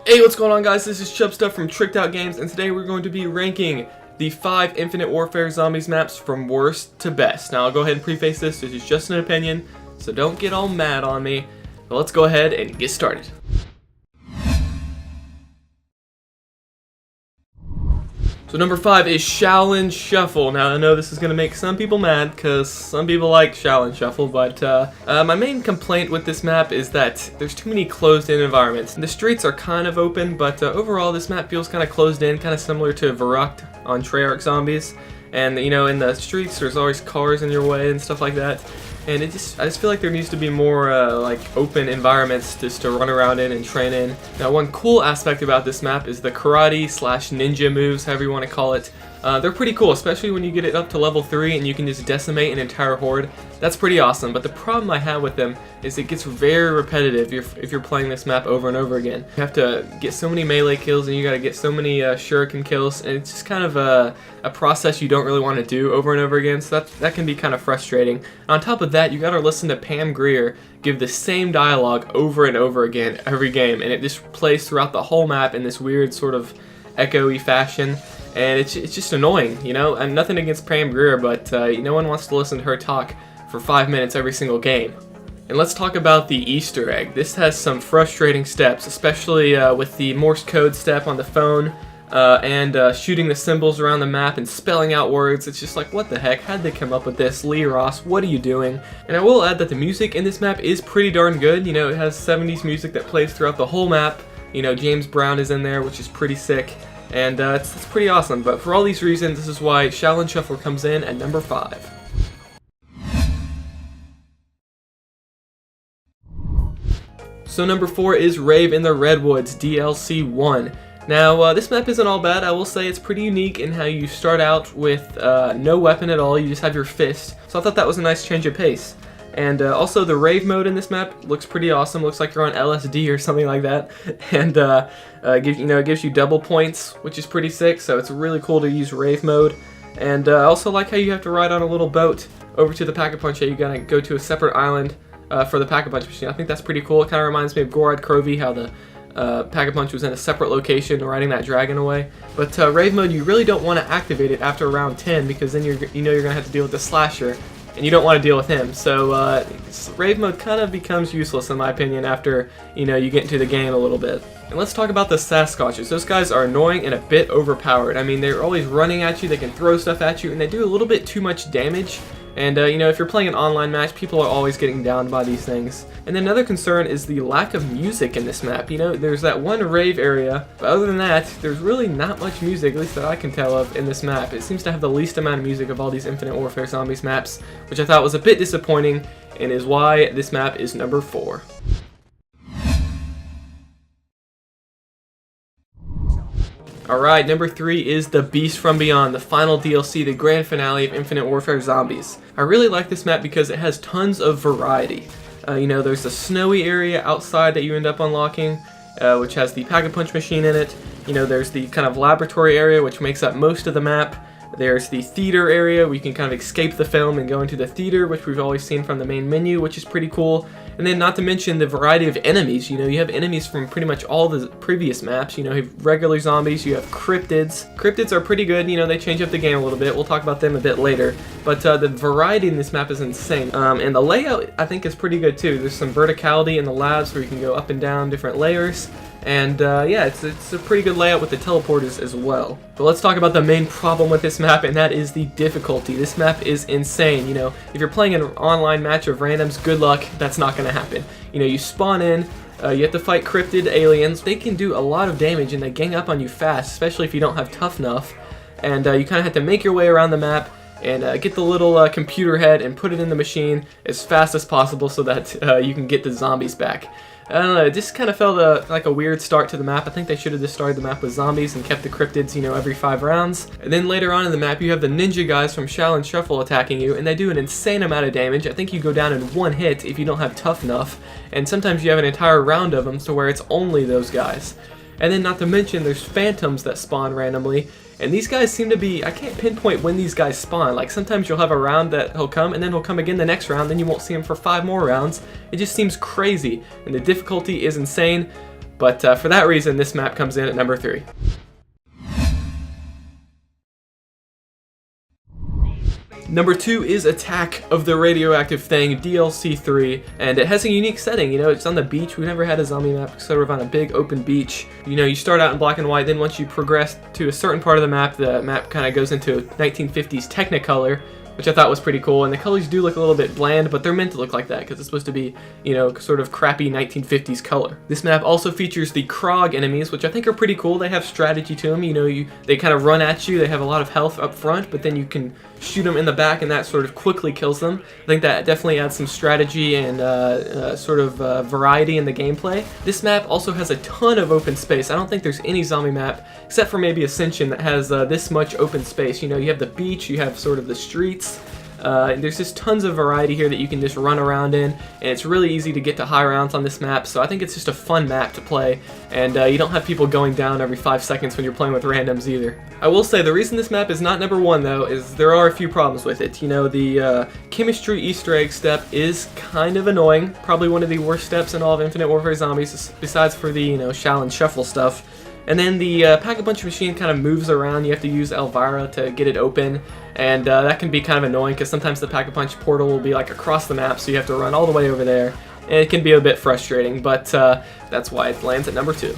Hey, what's going on, guys? This is Chubstuff from TrickedOutGames, and today we're going to be ranking the 5 Infinite Warfare Zombies maps from worst to best. Now, I'll go ahead and preface this is just an opinion, so don't get all mad on me. But let's go ahead and get started. So number 5 is Shaolin Shuffle. Now, I know this is going to make some people mad because some people like Shaolin Shuffle, but my main complaint with this map is that there's too many closed-in environments. The streets are kind of open, but overall this map feels kind of closed-in, kind of similar to Verrucht on Treyarch Zombies. And, you know, in the streets there's always cars in your way and stuff like that. And I just feel like there needs to be more like open environments just to run around in and train in. Now, one cool aspect about this map is the karate / ninja moves, however you want to call it. They're pretty cool, especially when you get it up to level 3 and you can just decimate an entire horde. That's pretty awesome, but the problem I have with them is it gets very repetitive if you're playing this map over and over again. You have to get so many melee kills and you gotta get so many shuriken kills, and it's just kind of a process you don't really want to do over and over again, so that can be kind of frustrating. And on top of that, you gotta listen to Pam Grier give the same dialogue over and over again every game, and it just plays throughout the whole map in this weird sort of echoey fashion. And it's just annoying, you know? And nothing against Pam Grier, but no one wants to listen to her talk for 5 minutes every single game. And let's talk about the Easter egg. This has some frustrating steps, especially with the Morse code step on the phone, and shooting the symbols around the map and spelling out words. It's just like, what the heck? How'd they come up with this? Lee Ross, what are you doing? And I will add that the music in this map is pretty darn good. You know, it has 70s music that plays throughout the whole map. You know, James Brown is in there, which is pretty sick. And it's pretty awesome, but for all these reasons, this is why Shaolin Shuffle comes in at number 5. So number 4 is Rave in the Redwoods, DLC 1. Now, this map isn't all bad. I will say it's pretty unique in how you start out with no weapon at all, you just have your fist. So I thought that was a nice change of pace. And also the Rave mode in this map looks pretty awesome. Looks like you're on LSD or something like that. And it gives you double points, which is pretty sick. So it's really cool to use Rave mode. And I also like how you have to ride on a little boat over to the Pack-a-Punch. You gotta go to a separate island for the Pack-a-Punch machine. I think that's pretty cool. It kind of reminds me of Gorod Krovi, how the Pack-a-Punch was in a separate location riding that dragon away. But Rave mode, you really don't want to activate it after round 10 because then you're gonna have to deal with the slasher. And you don't want to deal with him, so Rave mode kind of becomes useless in my opinion after, you get into the game a little bit. And let's talk about the Sasquatches. Those guys are annoying and a bit overpowered. I mean, they're always running at you, they can throw stuff at you, and they do a little bit too much damage. And, if you're playing an online match, people are always getting downed by these things. And then another concern is the lack of music in this map. There's that one rave area, but other than that, there's really not much music, at least that I can tell of, in this map. It seems to have the least amount of music of all these Infinite Warfare Zombies maps, which I thought was a bit disappointing, and is why this map is number 4. Alright, number 3 is The Beast from Beyond, the final DLC, the grand finale of Infinite Warfare Zombies. I really like this map because it has tons of variety. There's the snowy area outside that you end up unlocking, which has the Pack-a-Punch machine in it. There's the kind of laboratory area, which makes up most of the map. There's the theater area where you can kind of escape the film and go into the theater, which we've always seen from the main menu, which is pretty cool. And then not to mention the variety of enemies. You have enemies from pretty much all the previous maps. You have regular zombies, you have cryptids. Cryptids are pretty good, they change up the game a little bit. We'll talk about them a bit later. But the variety in this map is insane. And the layout, I think, is pretty good too. There's some verticality in the labs where you can go up and down different layers. And yeah, it's a pretty good layout with the teleporters as well. But let's talk about the main problem with this map, and that is the difficulty. This map is insane. If you're playing an online match of randoms, good luck, that's not going to happen. You spawn in, you have to fight cryptid aliens. They can do a lot of damage and they gang up on you fast, especially if you don't have tough enough. And you kind of have to make your way around the map and get the little computer head and put it in the machine as fast as possible so that you can get the zombies back. I don't know, it just kind of felt like a weird start to the map. I think they should have just started the map with zombies and kept the cryptids, every 5 rounds. And then later on in the map, you have the ninja guys from Shaolin Shuffle attacking you, and they do an insane amount of damage. I think you go down in 1 hit if you don't have tough enough, and sometimes you have an entire round of them to where it's only those guys. And then not to mention, there's phantoms that spawn randomly, And these guys seem to be, I can't pinpoint when these guys spawn. Like sometimes you'll have a round that he'll come and then he'll come again the next round, then you won't see him for 5 more rounds. It just seems crazy and the difficulty is insane. But for that reason, this map comes in at number 3. Number 2 is Attack of the Radioactive Thing, DLC 3, and it has a unique setting. You know, it's on the beach. We've never had a zombie map sort of on a big open beach. You know, you start out in black and white, then once you progress to a certain part of the map kind of goes into 1950s Technicolor, which I thought was pretty cool, and the colors do look a little bit bland, but they're meant to look like that because it's supposed to be, you know, sort of crappy 1950s color. This map also features the Krog enemies, which I think are pretty cool. They have strategy to them. You know, they kind of run at you. They have a lot of health up front, but then you can shoot them in the back, and that sort of quickly kills them. I think that definitely adds some strategy and sort of variety in the gameplay. This map also has a ton of open space. I don't think there's any zombie map, except for maybe Ascension, that has this much open space. You know, you have the beach, you have sort of the streets. There's just tons of variety here that you can just run around in, and it's really easy to get to high rounds on this map, so I think it's just a fun map to play, and you don't have people going down every 5 seconds when you're playing with randoms either. I will say the reason this map is not number 1 though is there are a few problems with it. You know, the chemistry Easter egg step is kind of annoying, probably one of the worst steps in all of Infinite Warfare Zombies, besides for the, you know, Shaolin Shuffle stuff. And then the Pack-a-Punch machine kind of moves around. You have to use Elvira to get it open, and that can be kind of annoying because sometimes the Pack-a-Punch portal will be like across the map, so you have to run all the way over there, and it can be a bit frustrating, but that's why it lands at number 2.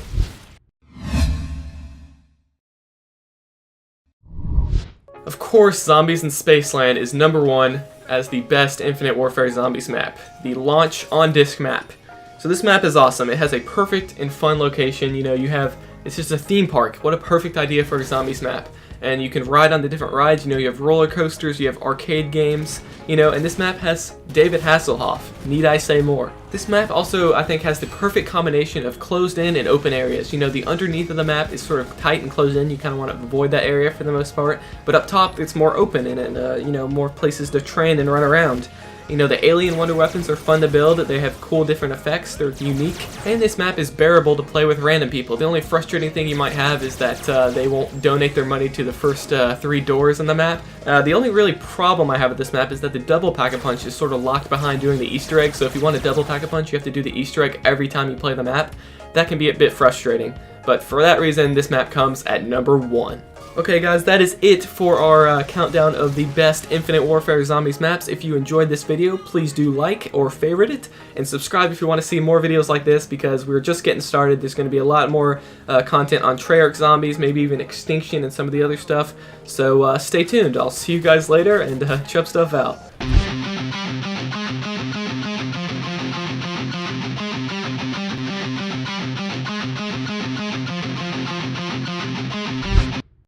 Of course, Zombies in Spaceland is number 1 as the best Infinite Warfare Zombies map, the launch on disc map. So this map is awesome. It has a perfect and fun location. You know, it's just a theme park. What a perfect idea for a Zombies map. And you can ride on the different rides. You know, you have roller coasters, you have arcade games, you know, and this map has David Hasselhoff. Need I say more? This map also, I think, has the perfect combination of closed in and open areas. You know, the underneath of the map is sort of tight and closed in. You kind of want to avoid that area for the most part. But up top, it's more open and you know, more places to train and run around. You know, the alien wonder weapons are fun to build, they have cool different effects, they're unique, and this map is bearable to play with random people. The only frustrating thing you might have is that they won't donate their money to the first 3 doors on the map. The only really problem I have with this map is that the double Pack-a-Punch is sort of locked behind doing the Easter egg, so if you want to double Pack-a-Punch, you have to do the Easter egg every time you play the map. That can be a bit frustrating, but for that reason, this map comes at number 1. Okay guys, that is it for our countdown of the best Infinite Warfare Zombies maps. If you enjoyed this video, please do like or favorite it, and subscribe if you want to see more videos like this, because we're just getting started. There's going to be a lot more content on Treyarch Zombies, maybe even Extinction and some of the other stuff, so stay tuned. I'll see you guys later, and chub stuff out.